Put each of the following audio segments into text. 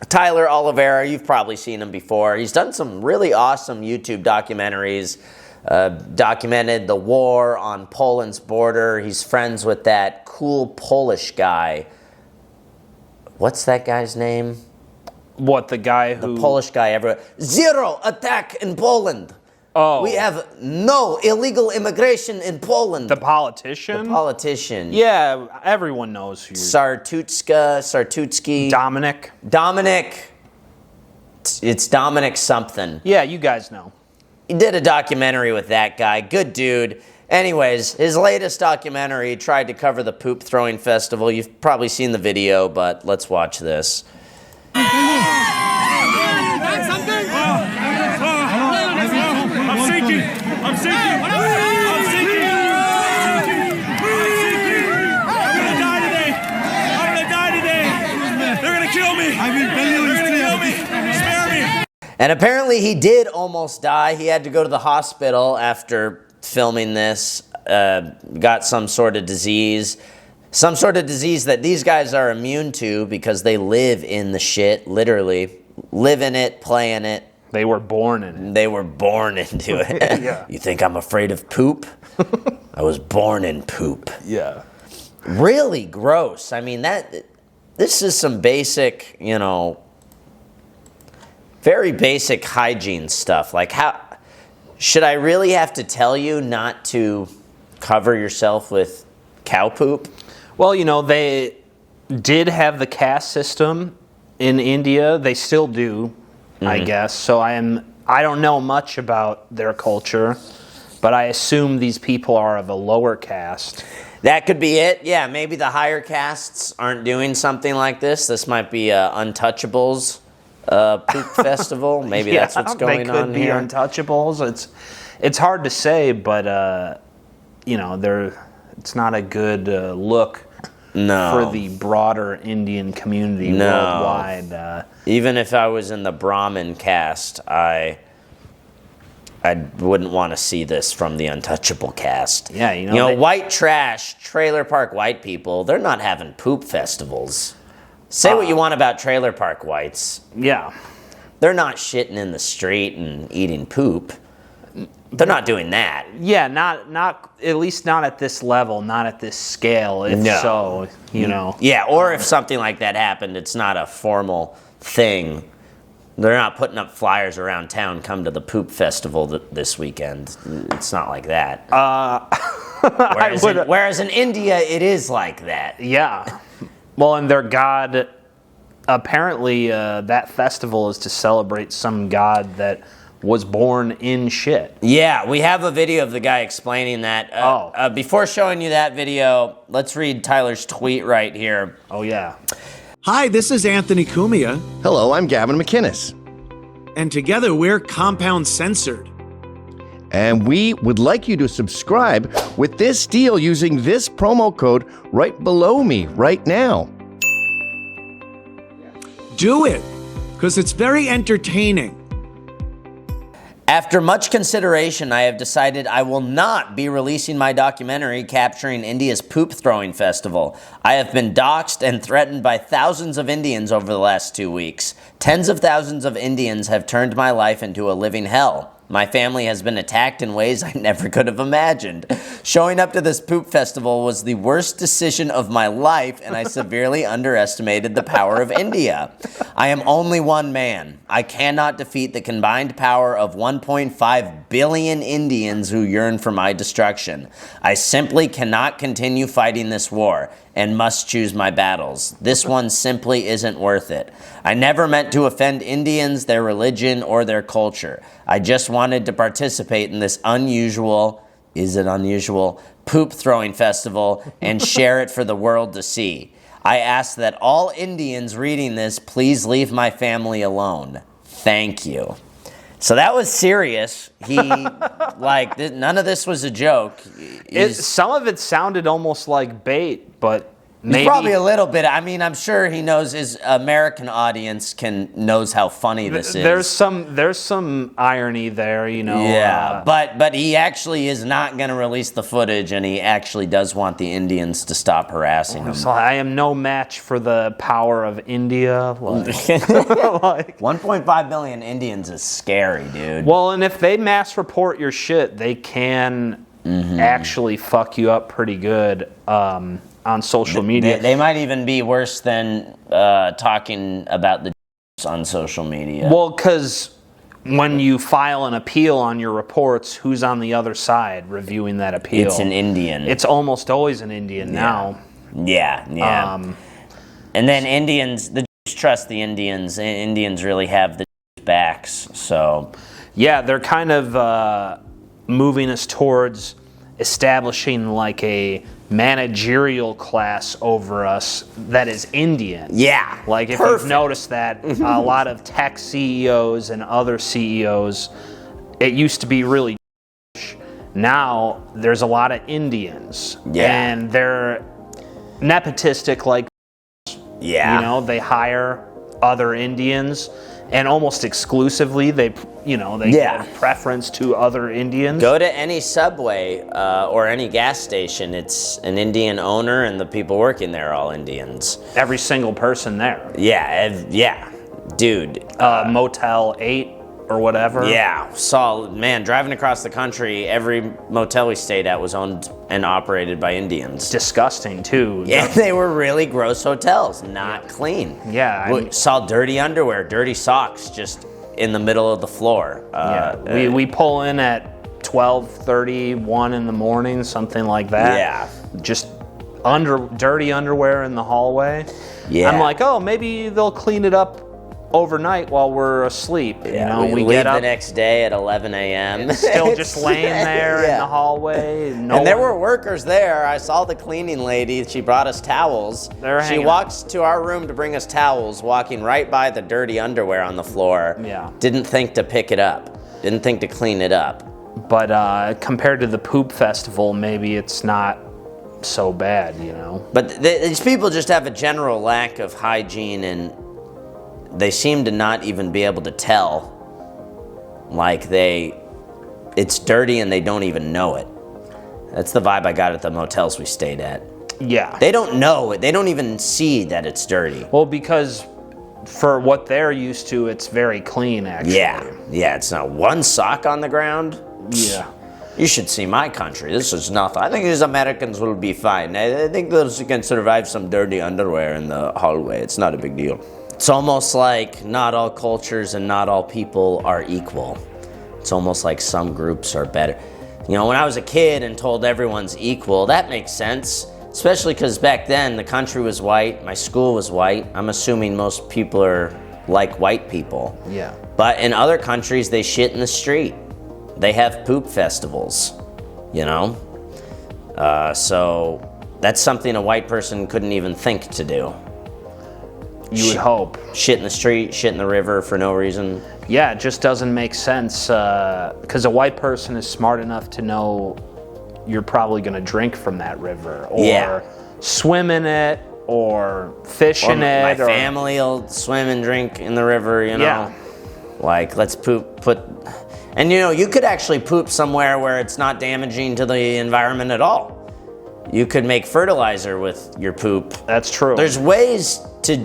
Tyler Oliveira, you've probably seen him before. He's done some really awesome YouTube documentaries, documented the war on Poland's border. He's friends with that cool Polish guy. What's that guy's name? What, the guy who... The Polish guy everywhere. Zero attack in Poland. Oh. We have no illegal immigration in Poland. The politician? The politician. Yeah, everyone knows who. Sartutsky. Dominic. It's Dominic something. Yeah, you guys know. He did a documentary with that guy. Good dude. Anyways, his latest documentary tried to cover the poop throwing festival. You've probably seen the video, but let's watch this. I'm sinking. I'm gonna die today. They're gonna kill me. They're gonna kill me. Spare me. And apparently he did almost die. He had to go to the hospital after filming this. Got some sort of disease. Some sort of disease that these guys are immune to because they live in the shit, literally. Live in it, play in it. They were born in it. They were born into it. Yeah. You think I'm afraid of poop? I was born in poop. Yeah. Really gross. I mean, this is some basic, very basic hygiene stuff. Like, how should I really have to tell you not to cover yourself with cow poop? Well, they did have the caste system in India. They still do. I guess. So I don't know much about their culture, but I assume these people are of a lower caste. That could be it. Yeah, maybe the higher castes aren't doing something like this. This might be Untouchables poop festival. Maybe that's what's going on here. They could be Untouchables. It's hard to say, but it's not a good look. No. For the broader Indian community worldwide. Even if I was in the Brahmin caste, I wouldn't want to see this from the untouchable caste. Yeah, white trash, trailer park white people, they're not having poop festivals. Say what you want about trailer park whites. Yeah. They're not shitting in the street and eating poop. They're not doing that. Yeah, not at least not at this level, not at this scale. So, Yeah, or if something like that happened, it's not a formal thing. They're not putting up flyers around town, come to the poop festival this weekend. It's not like that. Whereas in India, it is like that. Yeah. Well, and their god, apparently that festival is to celebrate some god that was born in shit. Yeah, we have a video of the guy explaining that. Before showing you that video, let's read Tyler's tweet right here. Oh, yeah. Hi, this is Anthony Cumia. Hello, I'm Gavin McInnes. And together we're Compound Censored. And we would like you to subscribe with this deal using this promo code right below me right now. Do it, because it's very entertaining. After much consideration, I have decided I will not be releasing my documentary capturing India's poop throwing festival. I have been doxxed and threatened by thousands of Indians over the last 2 weeks. Tens of thousands of Indians have turned my life into a living hell. My family has been attacked in ways I never could have imagined. Showing up to this poop festival was the worst decision of my life, and I severely underestimated the power of India. I am only one man. I cannot defeat the combined power of 1.5 billion Indians who yearn for my destruction. I simply cannot continue fighting this war and must choose my battles. This one simply isn't worth it. I never meant to offend Indians, their religion, or their culture. I just wanted to participate in this unusual, is it unusual, poop throwing festival and share it for the world to see. I ask that all Indians reading this please leave my family alone. Thank you. So that was serious. He, none of this was a joke. Some of it sounded almost like bait, but Maybe Probably a little bit. I mean, I'm sure he knows his American audience knows how funny this is. there's some irony there, you know. Yeah, but he actually is not going to release the footage, and he actually does want the Indians to stop harassing him. So I am no match for the power of India. Like, 1.5 million Indians is scary, dude. well, and if they mass report your shit, they can actually fuck you up pretty good on social media. They might even be worse than talking about the on social media. Well, because when you file an appeal on your reports, who's on the other side reviewing that appeal? It's an Indian. It's almost always an Indian now. Yeah. And then Indians, the Jews trust the Indians. Indians really have the Jews' backs. So Yeah, they're kind of moving us towards establishing like a managerial class over us that is Indian. yeah, Like if perfect. you've noticed that a lot of tech CEOs and other CEOs, it used to be really Jewish. Now there's a lot of Indians. Yeah. And they're nepotistic, like, Yeah, you know, they hire other Indians and almost exclusively they give preference to other Indians. Go to any Subway or any gas station. It's an Indian owner, and the people working there are all Indians. Every single person there. Yeah, dude. Motel 8 or whatever. Yeah, driving across the country, every motel we stayed at was owned and operated by Indians. Disgusting too. Yeah, they were really gross hotels, not clean. Yeah, We saw dirty underwear, dirty socks just in the middle of the floor. We pull in at 12:30, 1 in the morning, something like that. Yeah. Just dirty underwear in the hallway. Yeah. I'm like, oh, maybe they'll clean it up overnight while we're asleep. Yeah, you know, we get leave up, the next day at 11 a.m. still just laying there in the hallway. And there were workers there. I saw the cleaning lady. She brought us towels. They're She hanging walks to our room to bring us towels, walking right by the dirty underwear on the floor. Yeah. Didn't think to pick it up. Didn't think to clean it up. But compared to the poop festival, maybe it's not so bad, you know. But these people just have a general lack of hygiene, and they seem to not even be able to tell. Like it's dirty and they don't even know it. That's the vibe I got at the motels we stayed at. Yeah. They don't know it. They don't even see that it's dirty. Well, because for what they're used to, it's very clean, actually. Yeah, it's not one sock on the ground. Yeah. You should see my country. This is nothing. I think these Americans will be fine. I think those can survive some dirty underwear in the hallway. It's not a big deal. It's almost like not all cultures and not all people are equal. It's almost like some groups are better. You know, when I was a kid and told everyone's equal, that makes sense. Especially because back then the country was white, my school was white. I'm assuming most people are like white people. Yeah. But in other countries, they shit in the street. They have poop festivals, you know? So that's something a white person couldn't even think to do. You would hope. Shit in the street, shit in the river for no reason. Yeah, it just doesn't make sense because a white person is smart enough to know you're probably going to drink from that river or swim in it or fish in it. My family will swim and drink in the river, you know? Yeah. Like, let's and you know, you could actually poop somewhere where it's not damaging to the environment at all. You could make fertilizer with your poop. That's true. There's ways to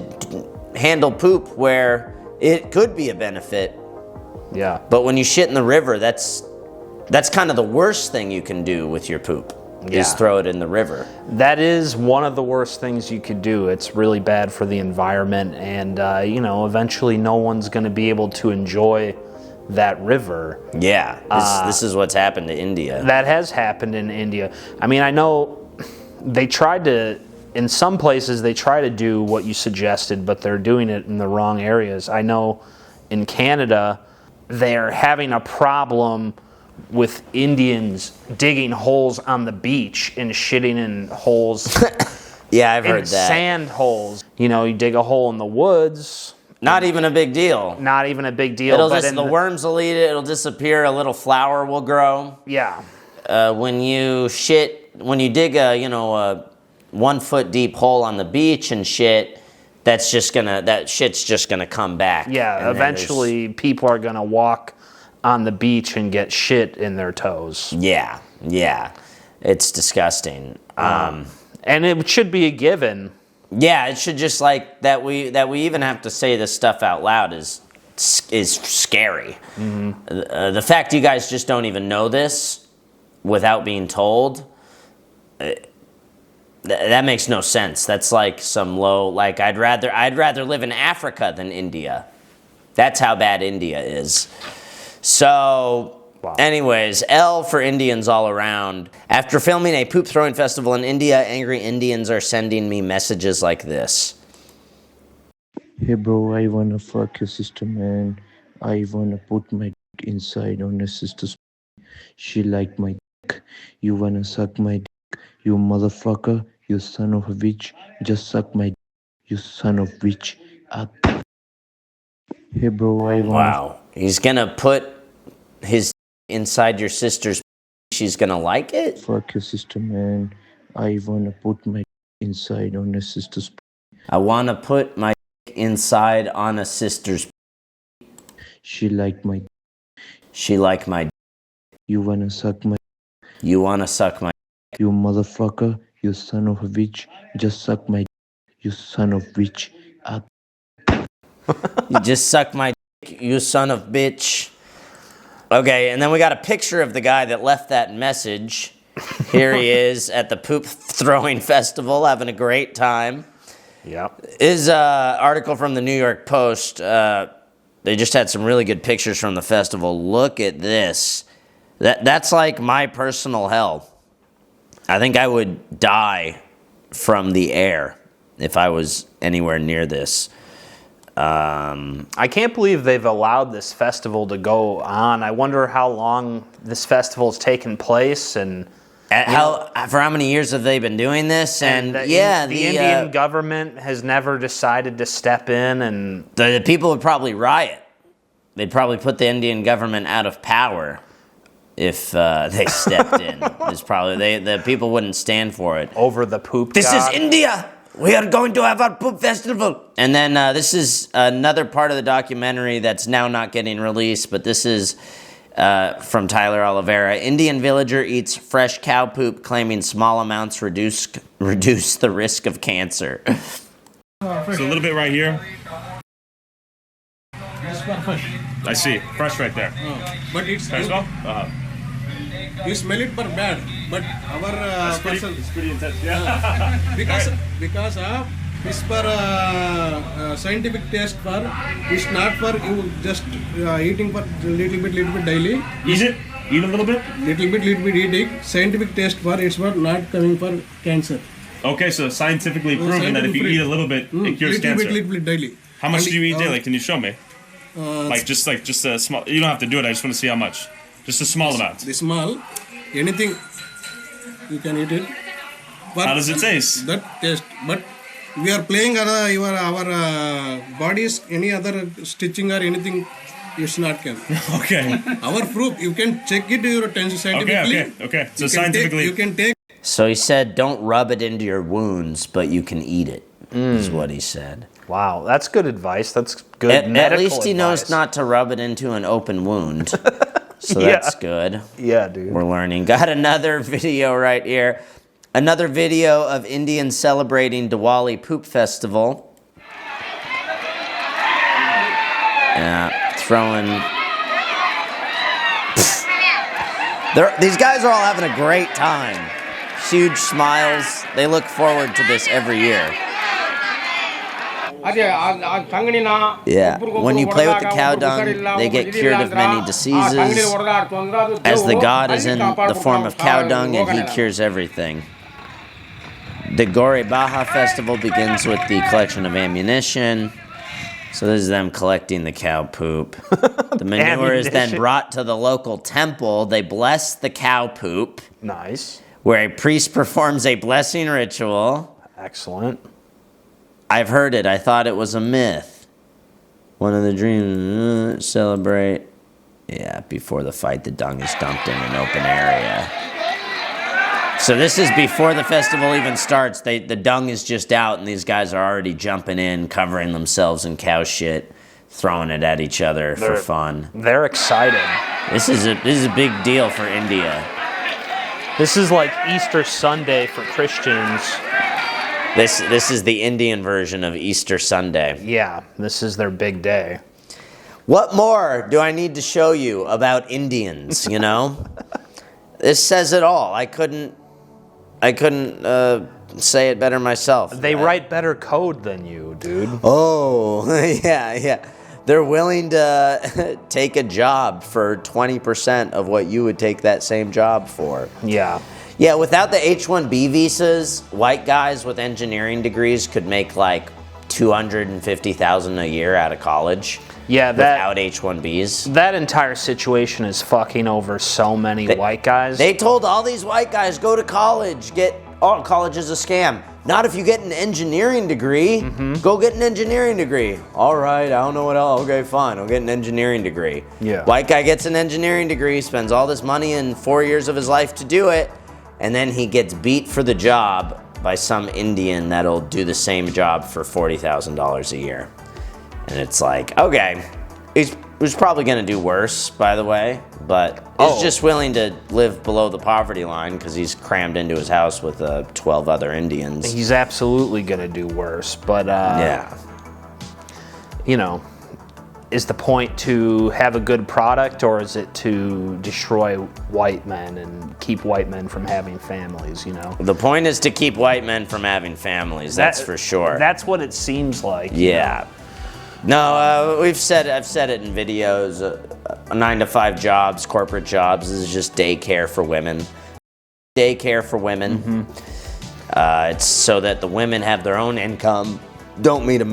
handle poop where it could be a benefit. Yeah. But when you shit in the river, that's kind of the worst thing you can do with your poop. Yeah. Is throw it in the river. That is one of the worst things you could do. It's really bad for the environment, and you know, eventually no one's going to be able to enjoy that river. Yeah, this is what's happened to India. That has happened in India. I mean, I know they tried to, in some places, they try to do what you suggested, but they're doing it in the wrong areas. I know in Canada, they're having a problem with Indians digging holes on the beach and shitting in holes. Yeah, I've heard that. Sand holes. You know, you dig a hole in the woods. Not even a big deal. Not even a big deal. The worms will eat it. It'll disappear. A little flower will grow. Yeah. When you dig a 1 foot deep hole on the beach and shit, that shit's just gonna come back. Yeah, And eventually people are gonna walk on the beach and get shit in their toes. Yeah, it's disgusting. And it should be a given. Yeah, it should just like that we even have to say this stuff out loud is scary. Mm-hmm. The fact you guys just don't even know this without being told, that makes no sense. That's like some low, like I'd rather live in Africa than India. That's how bad India is. So, anyways, L for Indians all around. After filming a poop throwing festival in India, angry Indians are sending me messages like this. Hey bro, I wanna fuck your sister, man. I wanna put my dick inside on your sister's. She like my dick. You wanna suck my dick? You motherfucker, you son of a bitch. Just suck my dick, you son of bitch. Hey bro, I wanna. Wow, he's gonna put his inside your sister's. She's gonna like it? Fuck your sister, man. I wanna put my dick inside on your sister's. I wanna put my inside on a sister's. She like my. She like my. You wanna suck my. You wanna suck my. You motherfucker, you son of a bitch. Just suck my. You son of bitch. You just suck my dick, you son of bitch. Okay, and then we got a picture of the guy that left that message. Here he is at the poop throwing festival, having a great time. Yep. His article from the New York Post, they just had some really good pictures from the festival. Look at this. That's like my personal hell. I think I would die from the air if I was anywhere near this. I can't believe they've allowed this festival to go on. I wonder how long this festival's taken place and for how many years have they been doing this? And the Indian government has never decided to step in, and the people would probably riot. They'd probably put the Indian government out of power if they stepped in. It's probably the people wouldn't stand for it. Over the poop. This is India. We are going to have our poop festival. And then this is another part of the documentary that's now not getting released, but this is from Tyler Oliveira. Indian villager eats fresh cow poop, claiming small amounts reduce the risk of cancer. So a little bit right here. I see. Fresh right there. But it's Can I smell? you smell it but bad. But our person It's pretty intense. Yeah. because this for scientific taste for it's not for you just eating for little bit daily. Eat it. Eat a little bit. Little bit eating. Scientific taste for it's for not coming for cancer. Okay, so scientifically proven that if you eat a little bit, it cures cancer. Little bit daily. How much do you eat daily? Can you show me? Just a small. You don't have to do it. I just want to see how much. Just a small amount. The small, anything you can eat it. But How does it taste? That taste, but we are playing our bodies. Any other stitching or anything, it's not can. Okay. Our proof, you can check it your scientifically. Okay. So You can scientifically, you can take. So he said, don't rub it into your wounds, but you can eat it, is what he said. Wow, that's good advice. That's good At medical least he knows advice. not to rub it into an open wound. So that's good. Yeah, dude. We're learning. Got another video right here. Another video of Indians celebrating Diwali Poop Festival. Yeah, throwing... These guys are all having a great time. Huge smiles. They look forward to this every year. Yeah, when you play with the cow dung, they get cured of many diseases, as the god is in the form of cow dung and he cures everything. The Gore Baja festival begins with the collection of ammunition. So this is them collecting the cow poop. The manure is then brought to the local temple. They bless the cow poop. Nice. Where a priest performs a blessing ritual. Excellent. I've heard it. I thought it was a myth. One of the dreams, celebrate. Yeah, before the fight, the dung is dumped in an open area. So this is before the festival even starts. The dung is just out, and these guys are already jumping in, covering themselves in cow shit, throwing it at each other for fun. They're excited. This is a big deal for India. This is like Easter Sunday for Christians. This is the Indian version of Easter Sunday. Yeah, this is their big day. What more do I need to show you about Indians, you know? This says it all. I couldn't say it better myself. They write better code than you, dude. Oh, yeah. They're willing to take a job for 20% of what you would take that same job for. Yeah. Yeah, without the H-1B visas, white guys with engineering degrees could make like $250,000 a year out of college. Yeah, without H-1Bs. That entire situation is fucking over so many white guys. They told all these white guys, go to college, college is a scam. Not if you get an engineering degree. Go get an engineering degree. All right, I don't know what else. Okay, fine, I'll get an engineering degree. Yeah. White guy gets an engineering degree, spends all this money in 4 years of his life to do it, and then he gets beat for the job by some Indian that'll do the same job for $40,000 a year. And it's like, okay, he's probably going to do worse, by the way, but he's just willing to live below the poverty line because he's crammed into his house with 12 other Indians. He's absolutely going to do worse, but yeah, you know, is the point to have a good product, or is it to destroy white men and keep white men from having families, you know? The point is to keep white men from having families, that's for sure. That's what it seems like. Yeah. No, I've said it in videos. 9-to-5 jobs, corporate jobs, is just daycare for women. Daycare for women. It's so that the women have their own income, don't need a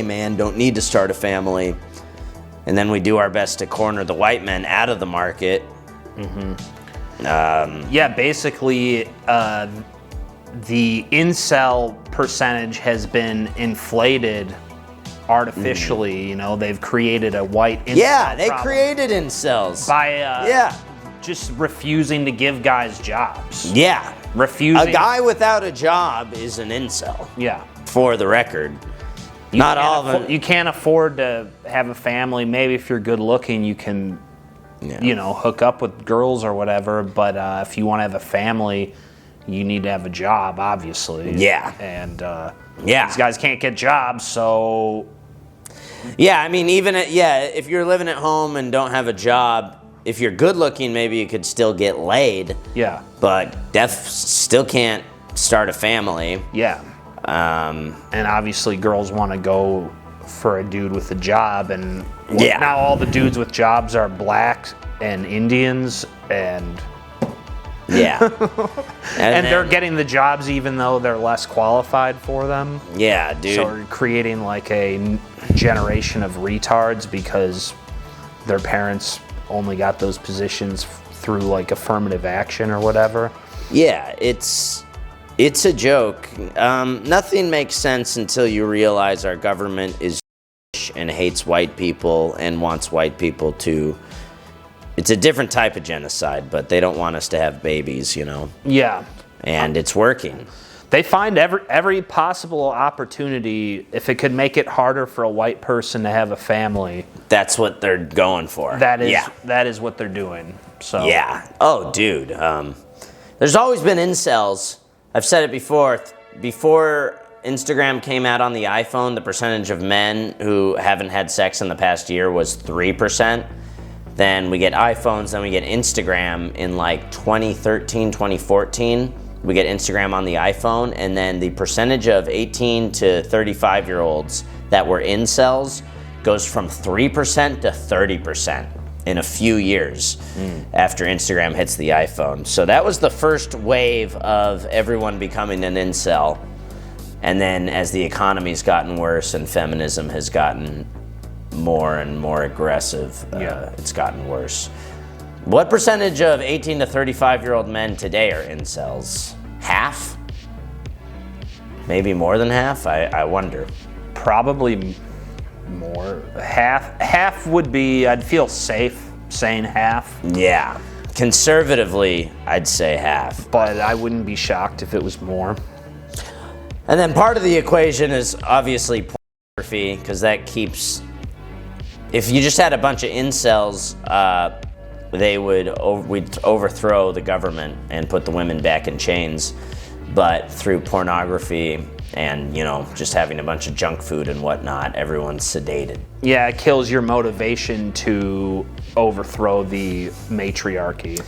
man, don't need to start a family, and then we do our best to corner the white men out of the market. Yeah, basically, the incel percentage has been inflated artificially. You know, they've created a white incel they created incels by just refusing to give guys jobs. Refusing. A guy without a job is an incel. Yeah. For the record. Not all of them. You can't afford to have a family. Maybe if you're good looking, you can, you know, hook up with girls or whatever. But if you want to have a family, you need to have a job, obviously. Yeah. And these guys can't get jobs, so. Yeah, I mean, even if you're living at home and don't have a job, if you're good looking, maybe you could still get laid. Yeah. But still can't start a family. Yeah. And obviously girls want to go for a dude with a job, and now all the dudes with jobs are black and Indians, and and they're getting the jobs even though they're less qualified for them. Yeah, dude. So we're creating like a generation of retards because their parents only got those positions through like affirmative action or whatever. Yeah, it's a joke. Nothing makes sense until you realize our government is and hates white people and wants white people to. It's a different type of genocide, but they don't want us to have babies, you know? Yeah. And it's working. They find every possible opportunity, if it could make it harder for a white person to have a family. That's what they're going for. That is what they're doing. So. Yeah. Oh, dude. There's always been incels. I've said it before. Before Instagram came out on the iPhone, the percentage of men who haven't had sex in the past year was 3%. Then we get iPhones, then we get Instagram in like 2013, 2014. We get Instagram on the iPhone, and then the percentage of 18 to 35-year-olds that were incels goes from 3% to 30% in a few years after Instagram hits the iPhone. So that was the first wave of everyone becoming an incel. And then as the economy's gotten worse and feminism has gotten more and more aggressive, it's gotten worse. What percentage of 18 to 35-year-old men today are incels? Half? Maybe more than half? I wonder. Probably more. Half would be, I'd feel safe saying half. Yeah. Conservatively, I'd say half. But I wouldn't be shocked if it was more. And then part of the equation is obviously pornography, because that keeps... If you just had a bunch of incels, we'd overthrow the government and put the women back in chains. But through pornography and, just having a bunch of junk food and whatnot, everyone's sedated. Yeah, it kills your motivation to overthrow the matriarchy.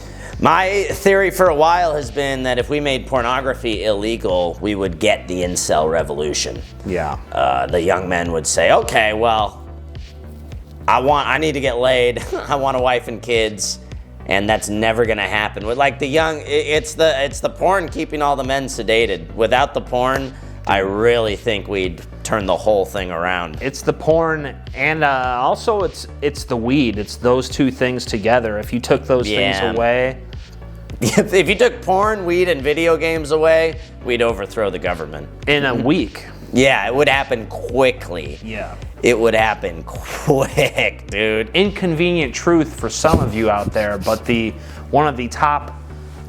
My theory for a while has been that if we made pornography illegal, we would get the incel revolution. Yeah. The young men would say, okay, well, I need to get laid. I want a wife and kids. And that's never gonna happen. With like it's the porn keeping all the men sedated. Without the porn, I really think we'd turn the whole thing around. It's the porn, and also it's the weed. It's those two things together. If you took those things away, if you took porn, weed, and video games away, we'd overthrow the government in a week. Yeah, it would happen quickly. Yeah. It would happen quick, dude. Inconvenient truth for some of you out there, but one of the top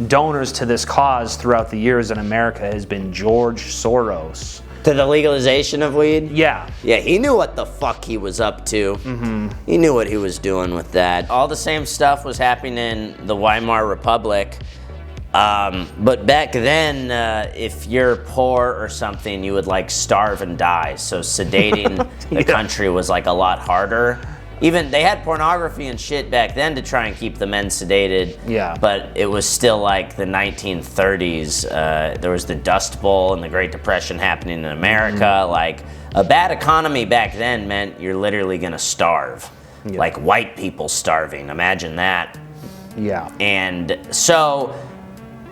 donors to this cause throughout the years in America has been George Soros. To the legalization of weed? Yeah. Yeah, he knew what the fuck he was up to. Mm-hmm. He knew what he was doing with that. All the same stuff was happening in the Weimar Republic. But back then, if you're poor or something, you would like starve and die. So sedating the country was like a lot harder. Even they had pornography and shit back then to try and keep the men sedated. Yeah. But it was still like the 1930s. There was the Dust Bowl and the Great Depression happening in America. Mm-hmm. Like a bad economy back then meant you're literally gonna starve. Yeah. Like white people starving. Imagine that. Yeah. And so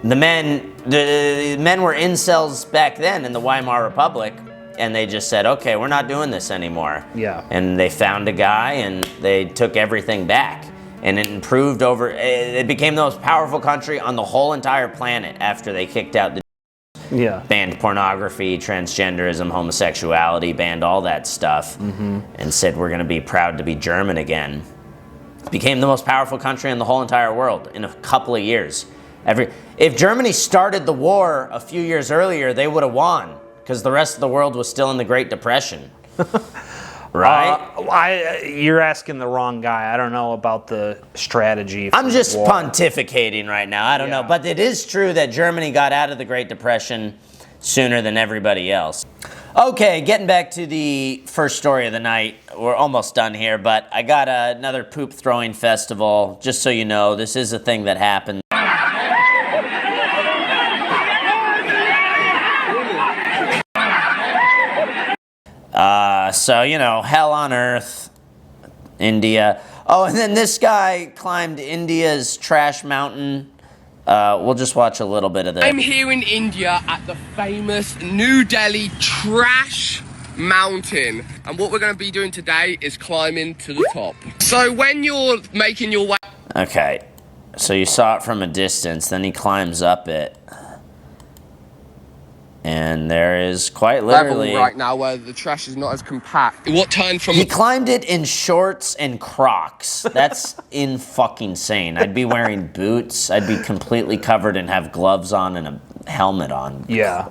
the men were incels back then in the Weimar Republic, and they just said, okay, we're not doing this anymore. Yeah. And they found a guy, and they took everything back. And it improved it became the most powerful country on the whole entire planet after they kicked out the banned pornography, transgenderism, homosexuality, banned all that stuff, and said we're going to be proud to be German again. Became the most powerful country in the whole entire world in a couple of years. If Germany started the war a few years earlier, they would have won, because the rest of the world was still in the Great Depression. Right? You're asking the wrong guy. I don't know about the strategy. I'm just pontificating right now. I don't know. But it is true that Germany got out of the Great Depression sooner than everybody else. Okay, getting back to the first story of the night. We're almost done here, but I got another poop throwing festival. Just so you know, this is a thing that happened. So, hell on earth, India. Oh, and then this guy climbed India's trash mountain. We'll just watch a little bit of this. I'm here in India at the famous New Delhi Trash Mountain. And what we're going to be doing today is climbing to the top. So when you're making your way... Okay, so you saw it from a distance, then he climbs up it. And there is quite literally... right now where the trash is not as compact. What turned from... He climbed it in shorts and Crocs. That's in-fucking-sane. I'd be wearing boots. I'd be completely covered and have gloves on and a helmet on. Yeah.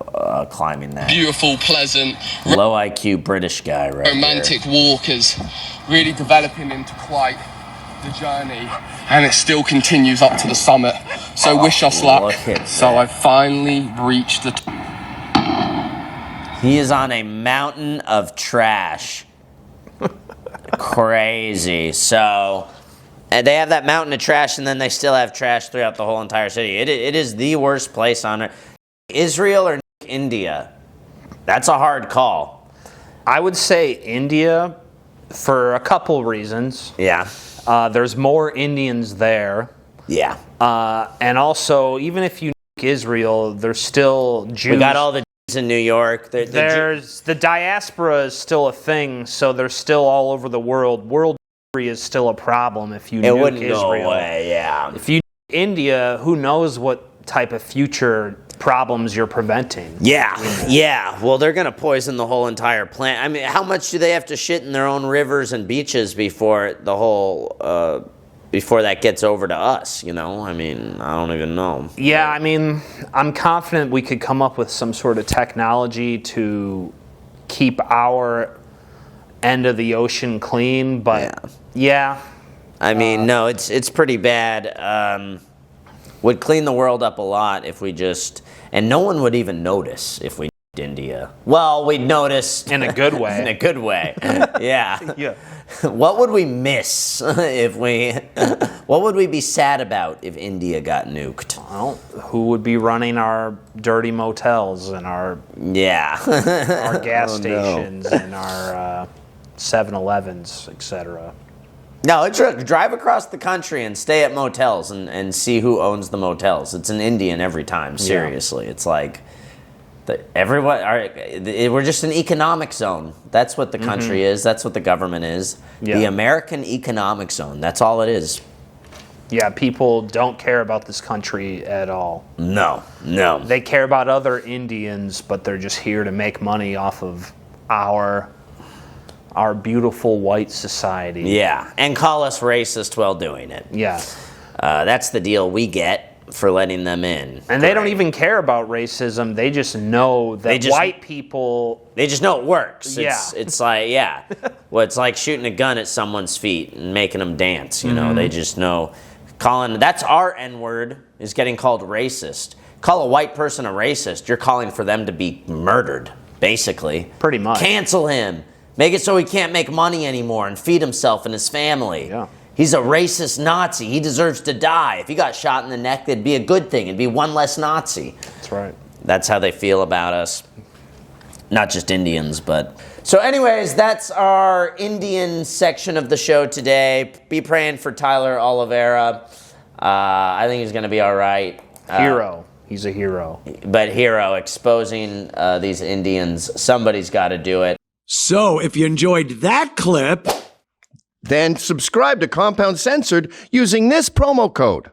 Climbing that. Beautiful, pleasant... Low IQ British guy right romantic walkers. Really developing into quite the journey. And it still continues up to the summit. So wish us luck. So I finally reached the top. He is on a mountain of trash. Crazy. So, and they have that mountain of trash, and then they still have trash throughout the whole entire city. It is the worst place on earth. Israel or India? That's a hard call. I would say India for a couple reasons. Yeah. There's more Indians there. Yeah. And also, even if you Israel, there's still Jews. We got all the in New York. The diaspora is still a thing, so they're still all over the world. World is still a problem if you nuke wouldn't Israel. Go away, yeah. If you nuke India, who knows what type of future problems you're preventing. Yeah. Well, they're going to poison the whole entire planet. I mean, how much do they have to shit in their own rivers and beaches before the whole before that gets over to us, you know? I mean, I don't even know. Yeah, I mean, I'm confident we could come up with some sort of technology to keep our end of the ocean clean, but yeah. I mean, no, it's pretty bad. Would clean the world up a lot if we just, and no one would even notice if we India. Well, we'd notice in a good way. In a good way. Yeah. What would we miss if we? What would we be sad about if India got nuked? Well, who would be running our dirty motels and our our gas stations and our 7-Elevens, etc. No, drive across the country and stay at motels and see who owns the motels. It's an Indian every time. Seriously, it's like. We're just an economic zone. That's what the country is. That's what the government is. The American economic zone. That's all it is. Yeah, people don't care about this country at all. No. They care about other Indians, but they're just here to make money off of our beautiful white society. Yeah, and call us racist while doing it. Yeah. That's the deal we get for letting them in. And they don't even care about racism. They just know that white people... They just know it works. Yeah. It's like, well, it's like shooting a gun at someone's feet and making them dance, you know? They just know. That's our N-word, is getting called racist. Call a white person a racist, you're calling for them to be murdered, basically. Pretty much. Cancel him. Make it so he can't make money anymore and feed himself and his family. Yeah. He's a racist Nazi. He deserves to die. If he got shot in the neck, it'd be a good thing. It'd be one less Nazi. That's right. That's how they feel about us. Not just Indians, but... So anyways, that's our Indian section of the show today. Be praying for Tyler Oliveira. I think he's going to be all right. Hero. He's a hero. But hero, exposing these Indians. Somebody's got to do it. So if you enjoyed that clip... Then subscribe to Compound Censored using this promo code.